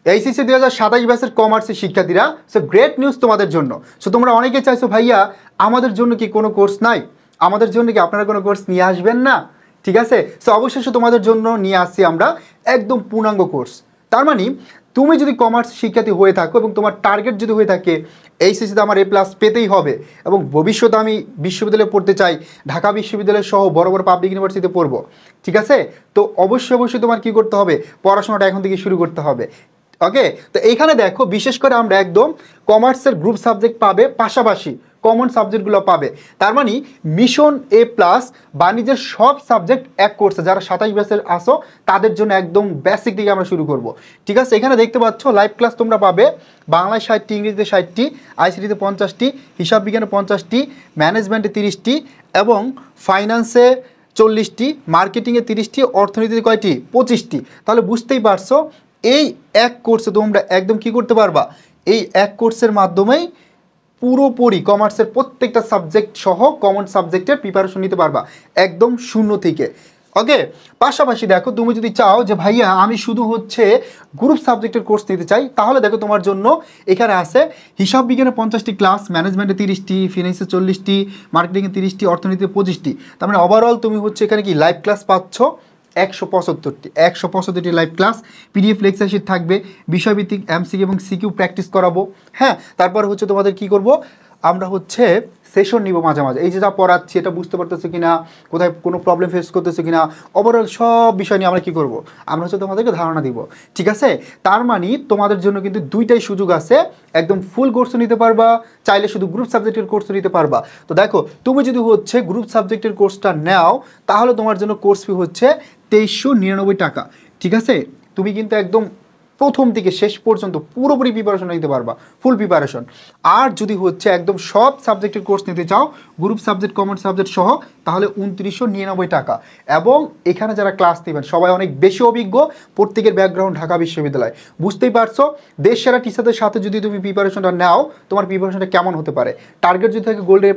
HSC 2027 ব্যাচের কমার্সের শিক্ষার্থীরা, সো গ্রেট নিউজ তোমাদের জন্য। সো তোমরা অনেকে চাইছো ভাইয়া আমাদের জন্য কি কোনো কোর্স নাই, আমাদের জন্য কি আপনারা কোনো কোর্স নিয়ে আসবেন না? ঠিক আছে, সো অবশ্যই তোমাদের জন্য নিয়ে আসছি আমরা একদম পূর্ণাঙ্গ কোর্স। তার মানে তুমি যদি কমার্স শিক্ষার্থী হয়ে থাকো এবং তোমার টার্গেট যদি হয়ে থাকে এইচএসসিতে আমার A+ পেতেই হবে এবং ভবিষ্যতে আমি বিশ্ববিদ্যালয়ে পড়তে চাই, ঢাকা বিশ্ববিদ্যালয় সহ বড় বড় পাবলিক ইউনিভার্সিটিতে পড়বো, ঠিক আছে, তো অবশ্যই তোমার কি করতে হবে, পড়াশোনাটা এখন থেকে শুরু করতে হবে। ওকে, তো এইখানে দেখো বিশেষ করে আমরা একদম কমার্সের গ্রুপ সাবজেক্ট পাবে, পাশাপাশি কমন সাবজেক্টগুলো পাবে। তার মানে মিশন A+ বাণিজ্যের সব সাবজেক্ট এক কোর্সে, যারা 27 ব্যাচের আসো তাদের জন্য একদম বেসিক থেকে আমরা শুরু করব। ঠিক আছে, এখানে দেখতে পাচ্ছ লাইভ ক্লাস তোমরা পাবে বাংলায় 60টি, ইংরেজিতে 60টি, ICTতে 50টি, হিসাব বিজ্ঞানে 50টি, ম্যানেজমেন্টে 30টি এবং ফাইন্যান্সে 40টি, মার্কেটিংয়ে 30টি, অর্থনীতিতে কয়টি? 25টি। তাহলে বুঝতেই পারছো এই এক কোর্সে তোমরা একদম কি করতে পারবা, এই এক কোর্সের মাধ্যমেই পুরোপুরি কমার্সের প্রত্যেকটা সাবজেক্ট সহ কমন সাবজেক্টের প্রিপারেশন নিতে পারবা একদম শূন্য থেকে। ওকে, পাশাপাশি দেখো তুমি যদি চাও যে ভাইয়া আমি শুধু হচ্ছে গ্রুপ সাবজেক্টের কোর্স নিতে চাই, তাহলে দেখো তোমার জন্য এখানে আছে হিসাব বিজ্ঞানে 50টি ক্লাস, ম্যানেজমেন্টে 30টি, ফিনান্সে 40টি, মার্কেটিংয়ে 30টি, অর্থনীতিতে 25টি। তার মানে ওভারঅল তুমি হচ্ছে এখানে কি লাইভ ক্লাস পাচ্ছ 175টি live class, PDF lecture sheet থাকবে, বিষয়ভিত্তিক MCQ এবং CQ প্র্যাকটিস করাবো। হ্যাঁ, তারপর হচ্ছে তোমাদের কি করব, আমরা হচ্ছে সেশন নিব মাঝে মাঝে, এই যে যা পড়াচ্ছি এটা বুঝতে পারতেছো কিনা, কোথায় কোনো প্রবলেম ফেস করতেছো কিনা, ওভারঅল সব বিষয় নিয়ে আমরা কি করব, আমরা হচ্ছে তোমাদেরকে ধারণা দিব। ঠিক আছে, তার মানে তোমাদের জন্য কিন্তু দুইটাই সুযোগ আছে, একদম ফুল কোর্সও নিতে পারবা, চাইলে শুধু গ্রুপ সাবজেক্টের কোর্সও নিতে পারবা। তো দেখো তুমি যদি হচ্ছে গ্রুপ সাবজেক্টের কোর্সটা নাও তাহলে তোমার জন্য কোর্স ফি হচ্ছে 2399 টাকা। ঠিক আছে, তুমি কিন্তু একদম প্রথম থেকে শেষ পর্যন্ত পুরোপুরি প্রিপারেশন নিতে পারবা, ফুল প্রিপারেশন। আর যদি হচ্ছে একদম সব সাবজেক্টের কোর্স নিতে চাও গ্রুপ সাবজেক্ট কমন সাবজেক্ট সহ, তাহলে 2999 টাকা। এবং এখানে যারা ক্লাস নেবেন সবাই অনেক বেশি অভিজ্ঞ, প্রত্যেকের ব্যাকগ্রাউন্ড ঢাকা বিশ্ববিদ্যালয়। বুঝতেই পারছো দেশ সেরা টিচারদের সাথে যদি তুমি প্রিপারেশনটা নাও তোমার প্রিপারেশনটা কেমন হতে পারে। টার্গেট যদি থাকে গোল্ড A+,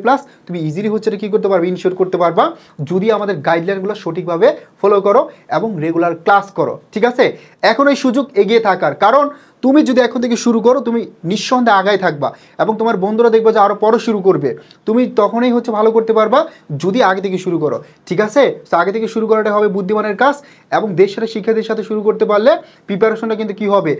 তুমি ইজিলি হচ্ছে কী করতে পারবে, ইনশিওর করতে পারবা যদি আমাদের গাইডলাইনগুলো সঠিকভাবে ফলো করো এবং রেগুলার ক্লাস করো। ঠিক আছে, এখন এই সুযোগ এগিয়ে থাকার কারণ তুমি যদি এখন থেকে শুরু করো তুমি নিঃসন্দেহে আগায় থাকবা এবং তোমার বন্ধুরা দেখবে যে আরও পরে শুরু করবে, তুমি তখনই হচ্ছে ভালো করতে পারবা যদি আগে থেকে শুরু করো। ঠিক আছে, তো আগে থেকে শুরু করাটা হবে বুদ্ধিমানের কাজ এবং দেশের শিক্ষার্থীদের সাথে শুরু করতে পারলে প্রিপারেশনটা কিন্তু কি হবে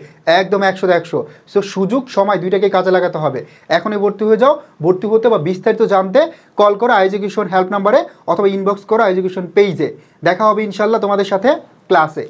একদম 100-100। সো সুযোগ সময় দুইটাকে কাজে লাগাতে হবে। এখনই ভর্তি হয়ে যাও, ভর্তি হতে বা বিস্তারিত জানতে কল করো এডুকেশন হেল্প নাম্বারে অথবা ইনবক্স করো এডুকেশন পেজে। দেখা হবে ইনশাল্লাহ তোমাদের সাথে ক্লাসে।